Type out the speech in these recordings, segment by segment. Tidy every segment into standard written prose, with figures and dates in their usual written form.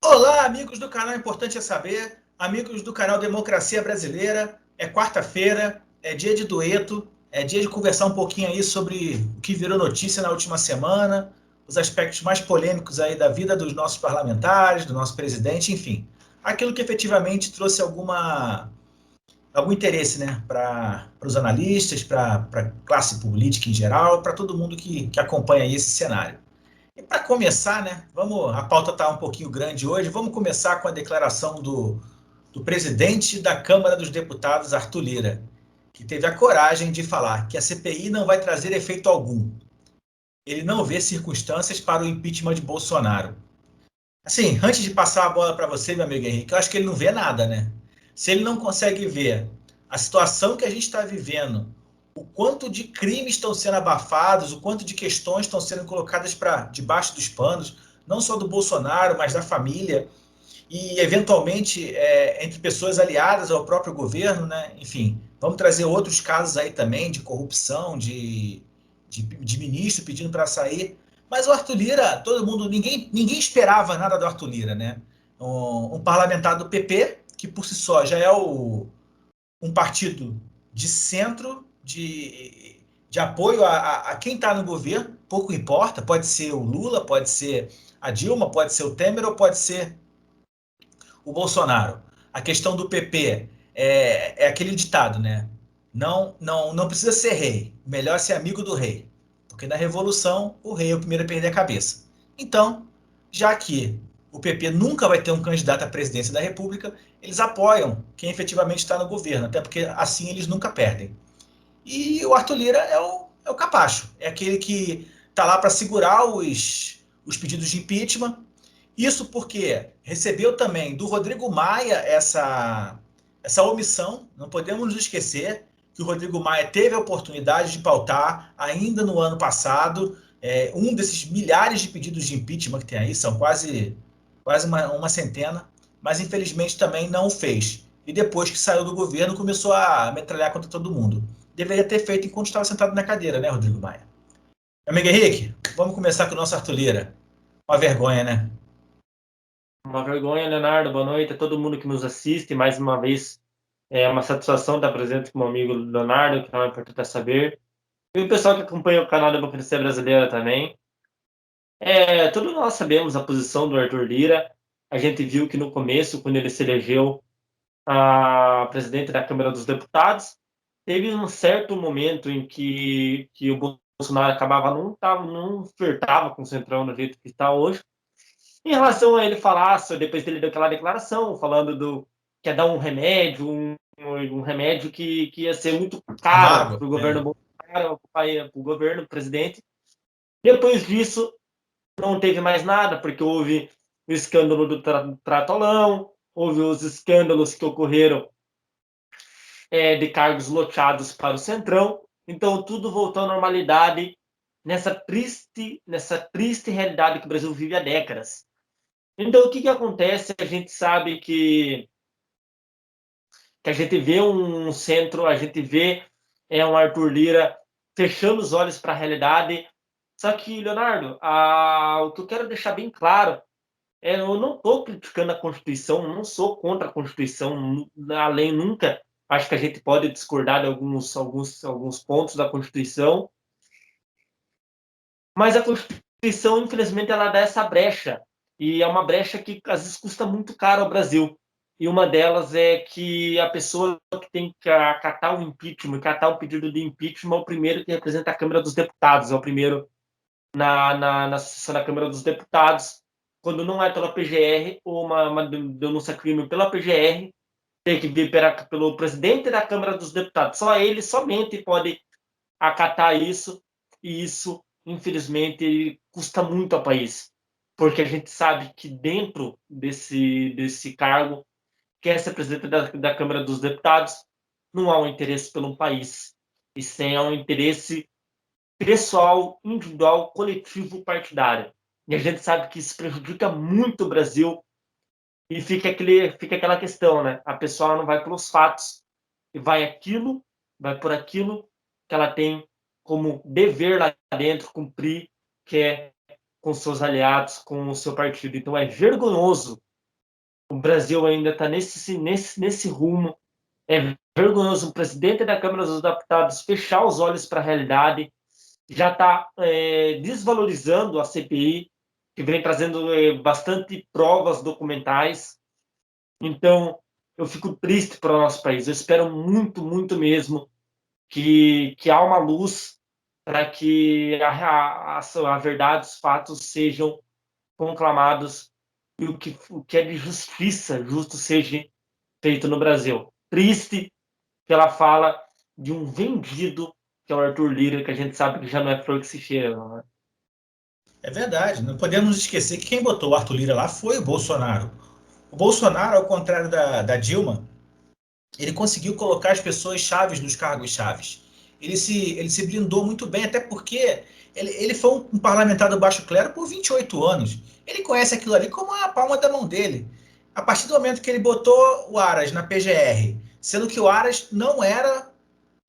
Olá, amigos do canal Importante é Saber, amigos do canal Democracia Brasileira. É quarta-feira, é dia de dueto, é dia de conversar um pouquinho aí sobre o que virou notícia na última semana, os aspectos mais polêmicos aí da vida dos nossos parlamentares, do nosso presidente, enfim, aquilo que efetivamente trouxe algum interesse, né, para os analistas, para a classe política em geral, para todo mundo que acompanha aí esse cenário. E para começar, né, a pauta está um pouquinho grande hoje, vamos começar com a declaração do presidente da Câmara dos Deputados, Arthur Lira, que teve a coragem de falar que a CPI não vai trazer efeito algum. Ele não vê circunstâncias para o impeachment de Bolsonaro. Assim, antes de passar a bola para você, meu amigo Henrique, eu acho que ele não vê nada, né? Se ele não consegue ver a situação que a gente está vivendo, o quanto de crimes estão sendo abafados, o quanto de questões estão sendo colocadas para debaixo dos panos, não só do Bolsonaro, mas da família, e eventualmente entre pessoas aliadas ao próprio governo, né? Enfim, vamos trazer outros casos aí também de corrupção, de ministro pedindo para sair. Mas o Arthur Lira, todo mundo, ninguém esperava nada do Arthur Lira, né? Um parlamentar do PP, que por si só já é um partido de centro, de apoio a quem está no governo, pouco importa, pode ser o Lula, pode ser a Dilma, pode ser o Temer ou pode ser o Bolsonaro. A questão do PP é aquele ditado, né? Não precisa ser rei, melhor ser amigo do rei, porque na revolução o rei é o primeiro a perder a cabeça. Então, já que o PP nunca vai ter um candidato à presidência da República, eles apoiam quem efetivamente está no governo, até porque assim eles nunca perdem. E o Arthur Lira é o capacho, é aquele que está lá para segurar os pedidos de impeachment. Isso porque recebeu também do Rodrigo Maia essa omissão. Não podemos nos esquecer que o Rodrigo Maia teve a oportunidade de pautar ainda no ano passado um desses milhares de pedidos de impeachment que tem aí, são quase uma centena, mas infelizmente também não o fez. E depois que saiu do governo, começou a metralhar contra todo mundo. Deveria ter feito enquanto estava sentado na cadeira, né, Rodrigo Maia? Amigo Henrique, vamos começar com o nosso Arthur Lira. Uma vergonha, né? Uma vergonha, Leonardo. Boa noite a todo mundo que nos assiste. Mais uma vez, é uma satisfação estar presente com o meu amigo Leonardo, que é importante saber. E o pessoal que acompanha o canal da Democracia Brasileira também. Todos nós sabemos a posição do Arthur Lira. A gente viu que no começo, quando ele se elegeu a presidente da Câmara dos Deputados, teve um certo momento em que o Bolsonaro acabava não flertava com o Centrão do jeito que está hoje. Em relação a ele falar, depois dele deu aquela declaração, falando que ia dar um remédio, um remédio que ia ser muito Uma caro água. para o governo Bolsonaro, para o governo, presidente. Depois disso, não teve mais nada, porque houve o escândalo do Tratolão, houve os escândalos que ocorreram de cargos loteados para o Centrão. Então, tudo voltou à normalidade nessa triste realidade que o Brasil vive há décadas. Então, o que acontece? A gente sabe que a gente vê um centro, a gente vê um Arthur Lira fechando os olhos para a realidade. Só que, Leonardo, o que eu quero deixar bem claro eu não estou criticando a Constituição, não sou contra a Constituição, além nunca. Acho que a gente pode discordar de alguns pontos da Constituição, mas a Constituição, infelizmente, ela dá essa brecha, e é uma brecha que às vezes custa muito caro ao Brasil. E uma delas é que a pessoa que tem que acatar o impeachment, acatar o pedido de impeachment, é o primeiro que representa a Câmara dos Deputados, é o primeiro na sessão da Câmara dos Deputados, quando não é pela PGR ou uma denúncia crime pela PGR, tem que vir pelo presidente da Câmara dos Deputados. Só ele somente pode acatar isso, e isso, infelizmente, custa muito ao país, porque a gente sabe que dentro desse cargo, que é ser presidente da Câmara dos Deputados, não há um interesse pelo país, e sim há um interesse pessoal, individual, coletivo, partidário. E a gente sabe que isso prejudica muito o Brasil, e fica aquela questão, né? A pessoa não vai pelos fatos e vai por aquilo que ela tem como dever lá dentro cumprir, que é com seus aliados, com o seu partido. Então é vergonhoso O Brasil ainda está nesse rumo. É vergonhoso o presidente da Câmara dos Deputados fechar os olhos para a realidade, já está desvalorizando a CPI, que vem trazendo bastante provas documentais. Então, eu fico triste para o nosso país. Eu espero muito, muito mesmo que há uma luz para que a verdade, os fatos sejam conclamados e o que é de justiça, justo seja feito no Brasil. Triste pela fala de um vendido, que é o Arthur Lira, que a gente sabe que já não é flor que se cheira, não, né? É verdade, não podemos esquecer que quem botou o Arthur Lira lá foi o Bolsonaro. O Bolsonaro, ao contrário da Dilma, ele conseguiu colocar as pessoas chaves nos cargos chaves. Ele se blindou muito bem, até porque ele foi um parlamentar do baixo clero por 28 anos. Ele conhece aquilo ali como a palma da mão dele. A partir do momento que ele botou o Aras na PGR, sendo que o Aras não era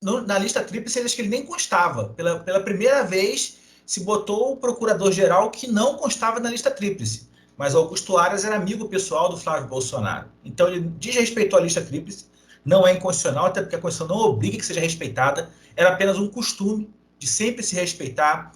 na lista tríplice, acho que ele nem constava. Pela primeira vez se botou o procurador-geral que não constava na lista tríplice. Mas Augusto Aras era amigo pessoal do Flávio Bolsonaro. Então ele desrespeitou a lista tríplice, não é inconstitucional, até porque a Constituição não obriga que seja respeitada, era apenas um costume de sempre se respeitar.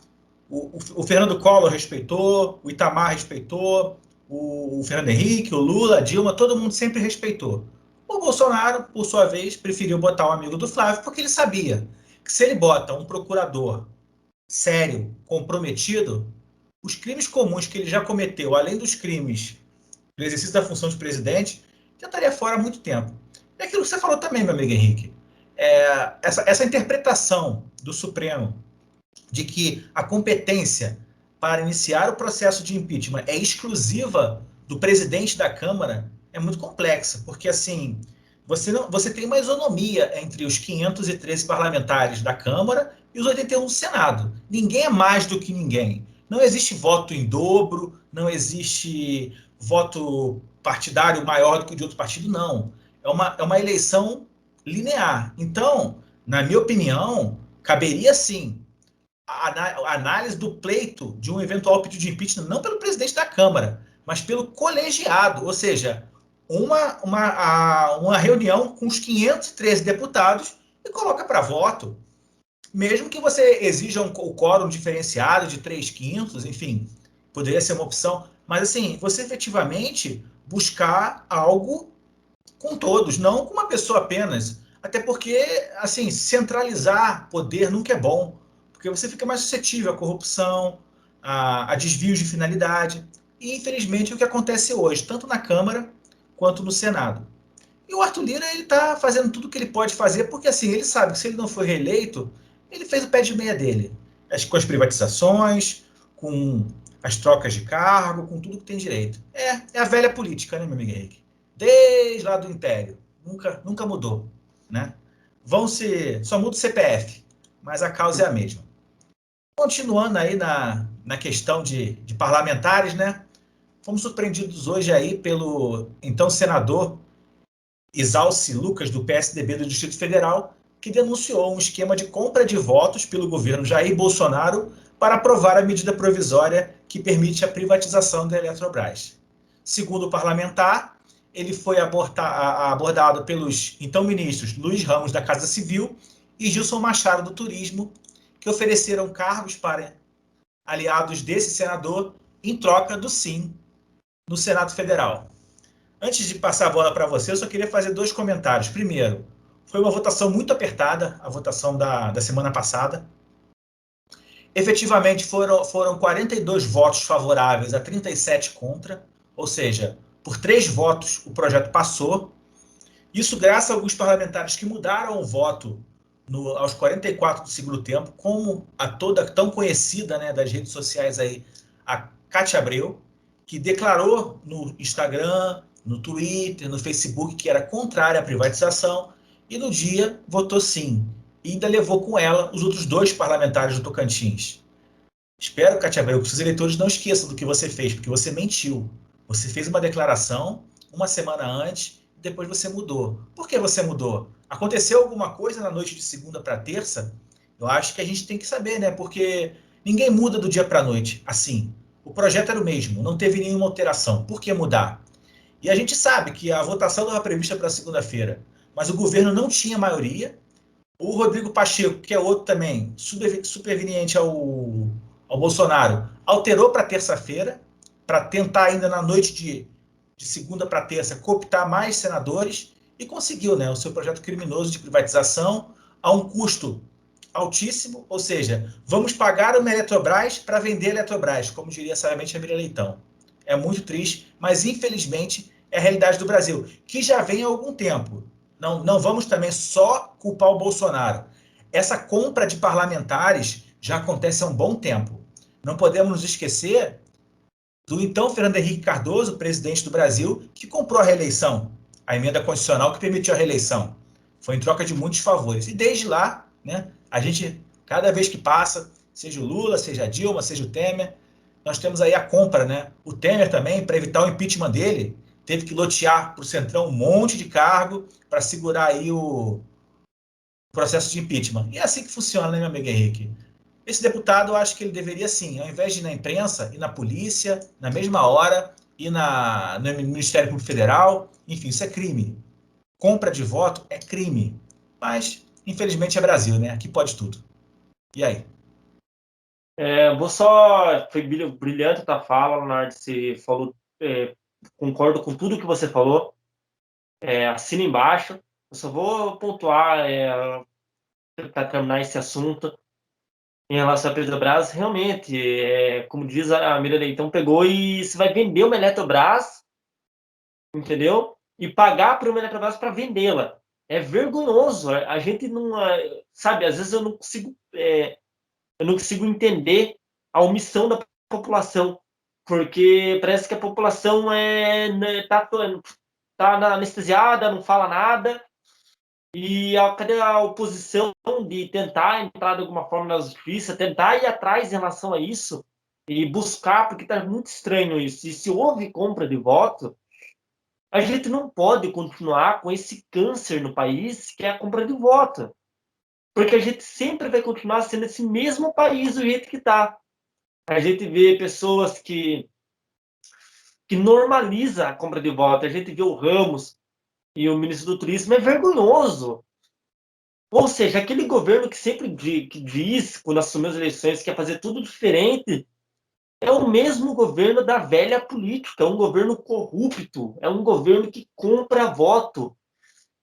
O Fernando Collor respeitou, o Itamar respeitou, o Fernando Henrique, o Lula, a Dilma, todo mundo sempre respeitou. O Bolsonaro, por sua vez, preferiu botar um amigo do Flávio porque ele sabia que se ele bota um procurador sério, comprometido, os crimes comuns que ele já cometeu, além dos crimes do exercício da função de presidente, já estaria fora há muito tempo. É aquilo que você falou também, meu amigo Henrique. Essa interpretação do Supremo de que a competência para iniciar o processo de impeachment é exclusiva do presidente da Câmara é muito complexa, porque assim você tem uma isonomia entre os 513 parlamentares da Câmara e os 81 do Senado. Ninguém é mais do que ninguém. Não existe voto em dobro, não existe voto partidário maior do que o de outro partido, não. É uma eleição linear. Então, na minha opinião, caberia sim a análise do pleito de um eventual pedido de impeachment, não pelo presidente da Câmara, mas pelo colegiado, ou seja, uma reunião com os 513 deputados e coloca para voto. Mesmo que você exija o quórum diferenciado de 3/5, enfim, poderia ser uma opção, mas assim, você efetivamente buscar algo com todos, não com uma pessoa apenas. Até porque, assim, centralizar poder nunca é bom, porque você fica mais suscetível à corrupção, a desvios de finalidade. E, infelizmente, é o que acontece hoje, tanto na Câmara quanto no Senado. E o Arthur Lira, ele está fazendo tudo o que ele pode fazer, porque, assim, ele sabe que se ele não for reeleito, ele fez o pé de meia dele. Com as privatizações, com as trocas de cargo, com tudo que tem direito. É a velha política, né, meu amigo Henrique? Desde lá do Império. Nunca mudou, né? Só muda o CPF, mas a causa é a mesma. Continuando aí na questão de parlamentares, né? Fomos surpreendidos hoje aí pelo então senador Isalci Lucas, do PSDB do Distrito Federal, que denunciou um esquema de compra de votos pelo governo Jair Bolsonaro para aprovar a medida provisória que permite a privatização da Eletrobras. Segundo o parlamentar, ele foi abordado pelos então ministros Luiz Ramos, da Casa Civil, e Gilson Machado, do Turismo, que ofereceram cargos para aliados desse senador em troca do sim no Senado Federal. Antes de passar a bola para você, eu só queria fazer 2 comentários. Primeiro, foi uma votação muito apertada, a votação da semana passada. Efetivamente, foram 42 votos favoráveis a 37 contra, ou seja, por 3 votos o projeto passou. Isso graças a alguns parlamentares que mudaram o voto aos 44 do segundo tempo, como a toda tão conhecida, né, das redes sociais aí, a Cátia Abreu, que declarou no Instagram, no Twitter, no Facebook que era contrária à privatização e no dia votou sim. E ainda levou com ela os outros 2 parlamentares do Tocantins. Espero, Cátia Abreu, que os eleitores não esqueçam do que você fez, porque você mentiu. Você fez uma declaração uma semana antes e depois você mudou. Por que você mudou? Aconteceu alguma coisa na noite de segunda para terça? Eu acho que a gente tem que saber, né? Porque ninguém muda do dia para a noite assim. O projeto era o mesmo, não teve nenhuma alteração. Por que mudar? E a gente sabe que a votação estava prevista para segunda-feira, mas o governo não tinha maioria. O Rodrigo Pacheco, que é outro também, superveniente ao Bolsonaro, alterou para terça-feira, para tentar ainda na noite de segunda para terça cooptar mais senadores e conseguiu, né, o seu projeto criminoso de privatização a um custo altíssimo, ou seja, vamos pagar uma Eletrobras para vender a Eletrobras, como diria sabiamente a Miriam Leitão. É muito triste, mas infelizmente é a realidade do Brasil, que já vem há algum tempo. Não vamos também só culpar o Bolsonaro. Essa compra de parlamentares já acontece há um bom tempo. Não podemos nos esquecer do então Fernando Henrique Cardoso, presidente do Brasil, que comprou a reeleição, a emenda constitucional que permitiu a reeleição. Foi em troca de muitos favores. E desde lá, né, a gente, cada vez que passa, seja o Lula, seja a Dilma, seja o Temer, nós temos aí a compra, né? O Temer também, para evitar o impeachment dele, teve que lotear para o Centrão um monte de cargo para segurar aí o processo de impeachment. E é assim que funciona, né, meu amigo Henrique? Esse deputado, eu acho que ele deveria, sim, ao invés de ir na imprensa, ir na polícia, na mesma hora, ir no Ministério Público Federal, enfim, isso é crime. Compra de voto é crime. Mas, infelizmente, é Brasil, né? Aqui pode tudo. E aí? Vou só. Foi brilhante a tua fala, Leonardo. Você falou. Concordo com tudo que você falou. Assina embaixo. Eu só vou pontuar para terminar esse assunto em relação à Petrobras. Realmente, como diz a Miriam Leitão, pegou e você vai vender uma Eletrobras, entendeu? E pagar por uma Eletrobras para vendê-la. É vergonhoso. A gente não. Sabe, às vezes eu não consigo entender a omissão da população, porque parece que a população tá anestesiada, não fala nada, e cadê a oposição de tentar entrar de alguma forma na justiça, tentar ir atrás em relação a isso e buscar, porque está muito estranho isso. E se houve compra de voto, a gente não pode continuar com esse câncer no país, que é a compra de voto. Porque a gente sempre vai continuar sendo esse mesmo país do jeito que está. A gente vê pessoas que normaliza a compra de voto. A gente vê o Ramos e o ministro do Turismo. É vergonhoso. Ou seja, aquele governo que sempre que diz, quando assumiu as eleições, que ia fazer tudo diferente, é o mesmo governo da velha política. É um governo corrupto. É um governo que compra voto.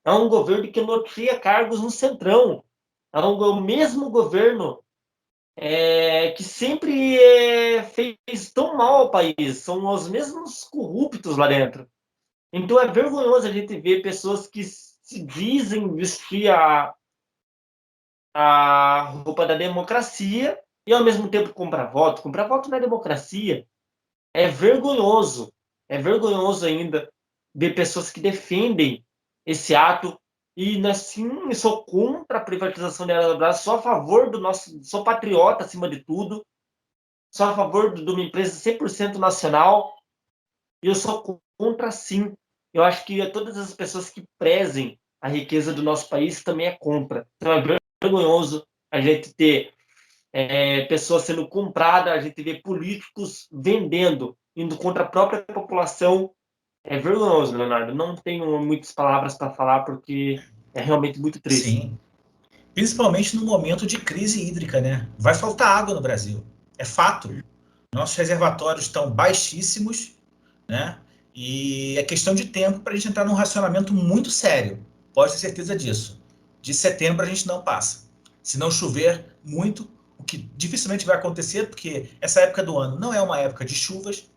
É um governo que notia cargos no Centrão. É o mesmo governo que sempre fez tão mal ao país. São os mesmos corruptos lá dentro. Então é vergonhoso a gente ver pessoas que se dizem vestir a roupa da democracia e ao mesmo tempo comprar voto. Comprar voto na democracia é vergonhoso. É vergonhoso ainda ver pessoas que defendem esse ato. E assim, eu sou contra a privatização da Eletrobras, sou a favor do nosso, sou patriota acima de tudo, sou a favor de uma empresa 100% nacional, e eu sou contra, sim. Eu acho que todas as pessoas que prezem a riqueza do nosso país também é contra. Então é vergonhoso a gente ter pessoas sendo compradas, a gente vê políticos vendendo, indo contra a própria população. É vergonhoso, Leonardo. Não tenho muitas palavras para falar porque é realmente muito triste. Sim. Principalmente no momento de crise hídrica, né? Vai faltar água no Brasil. É fato. Nossos reservatórios estão baixíssimos, né? E é questão de tempo para a gente entrar num racionamento muito sério. Pode ter certeza disso. De setembro a gente não passa. Se não chover muito, o que dificilmente vai acontecer, porque essa época do ano não é uma época de chuvas.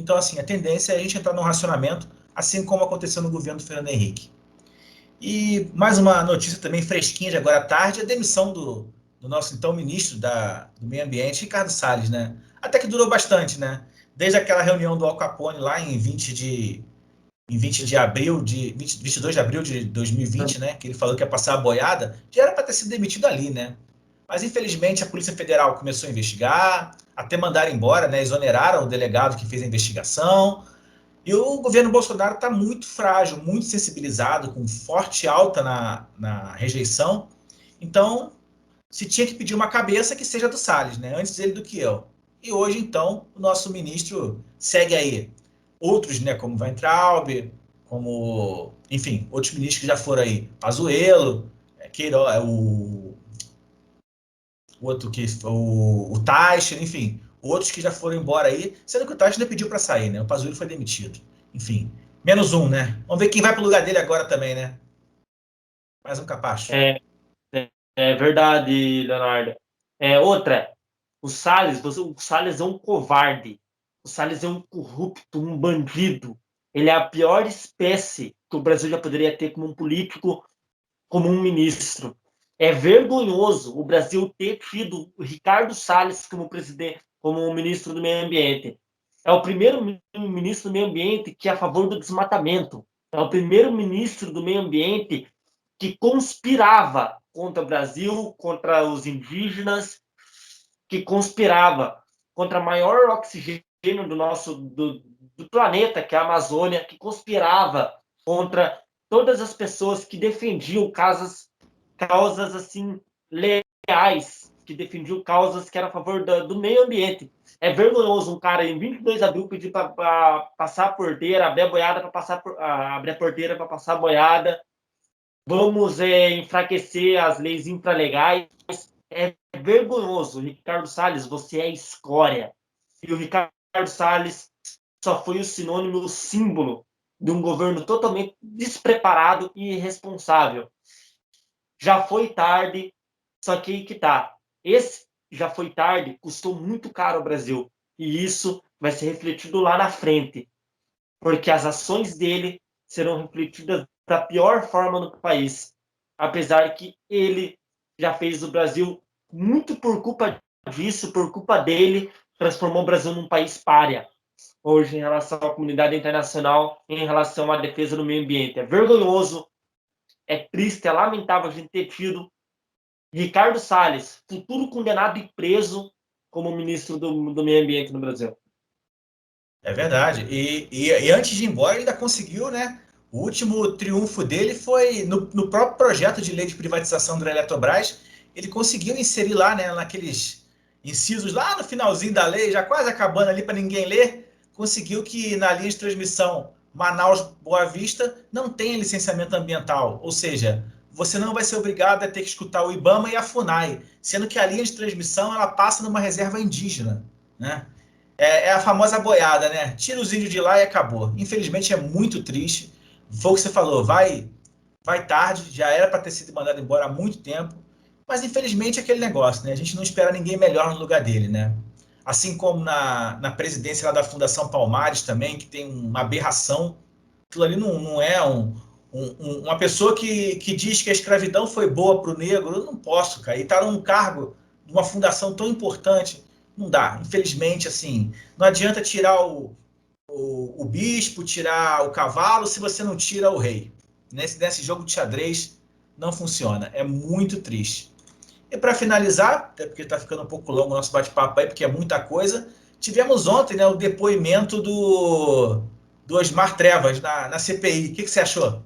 Então, assim, a tendência é a gente entrar num racionamento, assim como aconteceu no governo do Fernando Henrique. E mais uma notícia também fresquinha de agora à tarde, a demissão do nosso então ministro do Meio Ambiente, Ricardo Salles, né? Até que durou bastante, né? Desde aquela reunião do Al Capone lá em 22 de abril de 2020, né? Que ele falou que ia passar a boiada, já era para ter sido demitido ali, né? Mas infelizmente a Polícia Federal começou a investigar, até mandar embora, né? Exoneraram o delegado que fez a investigação. E o governo Bolsonaro está muito frágil, muito sensibilizado, com forte alta na rejeição. Então, se tinha que pedir uma cabeça, que seja do Salles, né? Antes dele do que eu. E hoje, então, o nosso ministro segue aí outros, né, como Weintraub, como, enfim, outros ministros que já foram aí, Pazuello, Queiroz, o outro que o Taixa, enfim, outros que já foram embora aí, sendo que o Taixa ainda pediu para sair, né? O Pazuello foi demitido. Enfim, menos um, né? Vamos ver quem vai para o lugar dele agora também, né? Mais um capacho. É, é verdade, Leonardo. Outra, o Salles é um covarde. O Salles é um corrupto, um bandido. Ele é a pior espécie que o Brasil já poderia ter como um político, como um ministro. É vergonhoso o Brasil ter tido o Ricardo Salles como presidente, como ministro do Meio Ambiente. É o primeiro ministro do Meio Ambiente que é a favor do desmatamento. É o primeiro ministro do Meio Ambiente que conspirava contra o Brasil, contra os indígenas, que conspirava contra o maior oxigênio do planeta, que é a Amazônia, que conspirava contra todas as pessoas que defendiam causas assim leais, que defendiam causas que eram a favor do meio ambiente. É vergonhoso um cara em 22 de abril pedir para passar a porteira, abrir a boiada para passar abrir a porteira para passar a boiada. Vamos enfraquecer as leis infralegais. É vergonhoso. Ricardo Salles, você é escória. E o Ricardo Salles só foi o sinônimo, o símbolo de um governo totalmente despreparado e irresponsável. Já foi tarde, só que aí que tá. Esse já foi tarde, custou muito caro ao Brasil. E isso vai ser refletido lá na frente, porque as ações dele serão refletidas da pior forma no país. Apesar que ele já fez o Brasil muito por culpa disso, por culpa dele, transformou o Brasil num país pária hoje em relação à comunidade internacional, em relação à defesa do meio ambiente. É vergonhoso, é triste, é lamentável a gente ter tido Ricardo Salles, futuro condenado e preso como ministro do meio ambiente no Brasil. É verdade. E antes de ir embora, ele ainda conseguiu, né? O último triunfo dele foi no próprio projeto de lei de privatização da Eletrobras. Ele conseguiu inserir lá, né, naqueles incisos lá no finalzinho da lei, já quase acabando ali para ninguém ler, conseguiu que na linha de transmissão Manaus-Boa Vista não tenha licenciamento ambiental. Ou seja, você não vai ser obrigado a ter que escutar o IBAMA e a FUNAI, sendo que a linha de transmissão ela passa numa reserva indígena, né? É a famosa boiada, né? Tira os índios de lá e acabou. Infelizmente é muito triste. Foi o que você falou, vai tarde, já era para ter sido mandado embora há muito tempo. Mas infelizmente é aquele negócio, né? A gente não espera ninguém melhor no lugar dele, né? Assim como na presidência lá da Fundação Palmares também, que tem uma aberração. Aquilo ali não é uma pessoa que diz que a escravidão foi boa para o negro. Eu não posso, cara. E está num cargo, numa fundação tão importante. Não dá. Infelizmente, assim, não adianta tirar o bispo, tirar o cavalo, se você não tira o rei. Nesse jogo de xadrez, não funciona. É muito triste. E para finalizar, até porque está ficando um pouco longo o nosso bate-papo aí, porque é muita coisa, tivemos ontem, né, o depoimento do Osmar Trevas na CPI. O que você achou?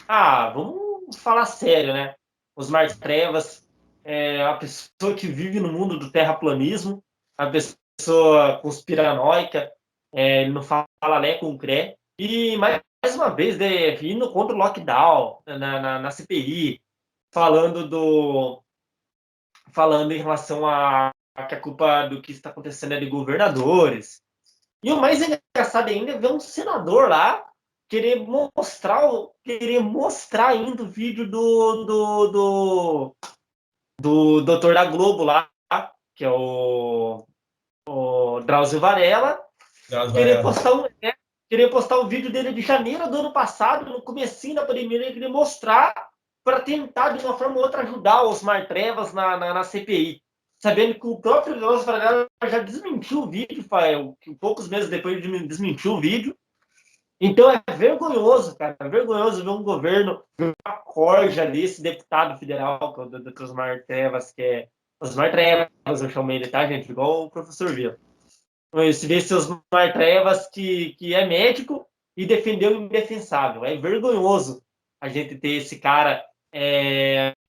Vamos falar sério, né? Osmar Trevas é a pessoa que vive no mundo do terraplanismo, a pessoa conspiranoica, ele não fala né com cré. E mais uma vez, vindo contra o lockdown na CPI, falando falando em relação a que a culpa do que está acontecendo é de governadores. E o mais engraçado ainda é ver um senador lá querer mostrar ainda o vídeo do doutor da Globo lá, que é o Drauzio Varela, Carlos querer Varela. postar um, né, querer postar o vídeo dele de janeiro do ano passado, no comecinho da pandemia, ele queria mostrar para tentar, de uma forma ou outra, ajudar os Osmar Trevas na CPI. Sabendo que o próprio Drauzio Varela já desmentiu o vídeo, poucos meses depois de desmentir o vídeo. Então é vergonhoso, cara. É vergonhoso ver um governo, ver uma corja ali, esse deputado federal, que é o Dr. Osmar Trevas, que é. Osmar Trevas, eu chamei ele, tá, gente? Igual o professor Vila. Se vê seus Osmar Trevas, que é médico e defendeu o indefensável. É vergonhoso a gente ter esse cara.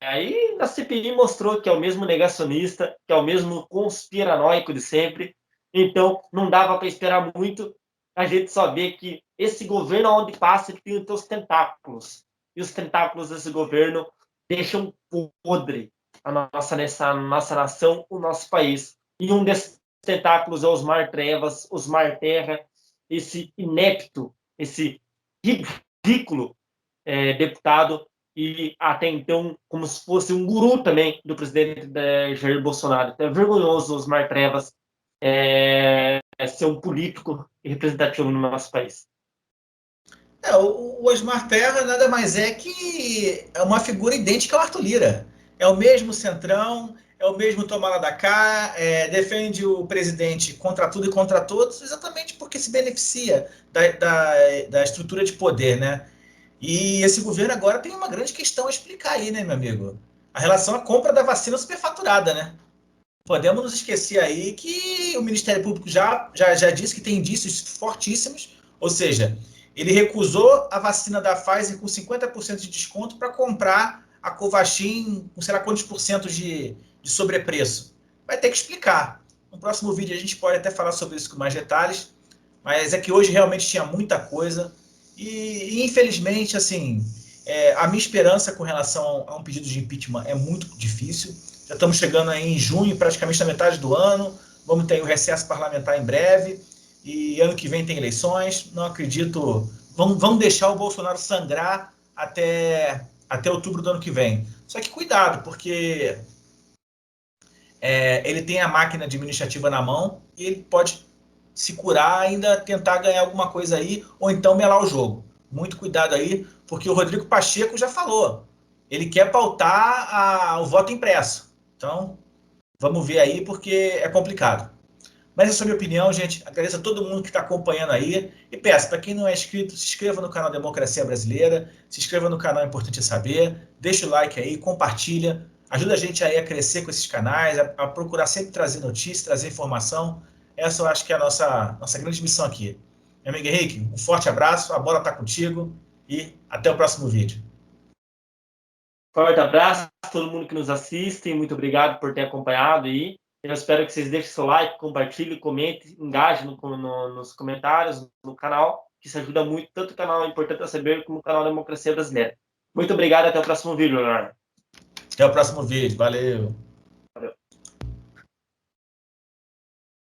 Aí na CPI mostrou que é o mesmo negacionista, que é o mesmo conspiranoico de sempre. Então não dava para esperar muito. a gente só vê que esse governo, onde passa, ele tem os seus tentáculos. E os tentáculos desse governo deixam podre nessa nossa nação, o nosso país. E um desses tentáculos é Osmar Trevas, Osmar Terra, esse inepto, esse ridículo deputado, e até então como se fosse um guru também do presidente Jair Bolsonaro. Então é vergonhoso Osmar Trevas ser um político representativo no nosso país. O Osmar Terra nada mais é que é uma figura idêntica ao Arthur Lira. É o mesmo centrão, é o mesmo tomar lá da cá, defende o presidente contra tudo e contra todos, exatamente porque se beneficia da estrutura de poder, né? E esse governo agora tem uma grande questão a explicar aí, né, meu amigo? A relação à compra da vacina superfaturada, né? Podemos nos esquecer aí que o Ministério Público já disse que tem indícios fortíssimos, ou seja, ele recusou a vacina da Pfizer com 50% de desconto para comprar a Covaxin com sei lá quantos por cento de sobrepreço. Vai ter que explicar. No próximo vídeo a gente pode até falar sobre isso com mais detalhes, mas é que hoje realmente tinha muita coisa e infelizmente, assim, a minha esperança com relação a um pedido de impeachment é muito difícil. Já estamos chegando aí em junho, praticamente na metade do ano. Vamos ter o recesso parlamentar em breve. E ano que vem tem eleições. Não acredito. Vão deixar o Bolsonaro sangrar até outubro do ano que vem. Só que cuidado, porque ele tem a máquina administrativa na mão e ele pode se curar, ainda tentar ganhar alguma coisa aí, ou então melar o jogo. Muito cuidado aí, porque o Rodrigo Pacheco já falou. Ele quer pautar o voto impresso. Então, vamos ver aí, porque é complicado. Mas essa é a minha opinião, gente. Agradeço a todo mundo que está acompanhando aí. E peço, para quem não é inscrito, se inscreva no canal Democracia Brasileira, se inscreva no canal Importante Saber, deixa o like aí, compartilha. Ajuda a gente aí a crescer com esses canais, a procurar sempre trazer notícias, trazer informação. Essa eu acho que é a nossa grande missão aqui. Meu amigo Henrique, um forte abraço, a bola está contigo e até o próximo vídeo. Forte abraço a todo mundo que nos assiste, muito obrigado por ter acompanhado aí. Eu espero que vocês deixem seu like, compartilhem, comentem, engajem nos comentários, no canal, que isso ajuda muito, tanto o canal Importante a Saber como o canal Democracia Brasileira. Muito obrigado, até o próximo vídeo, Leonardo. Até o próximo vídeo, valeu!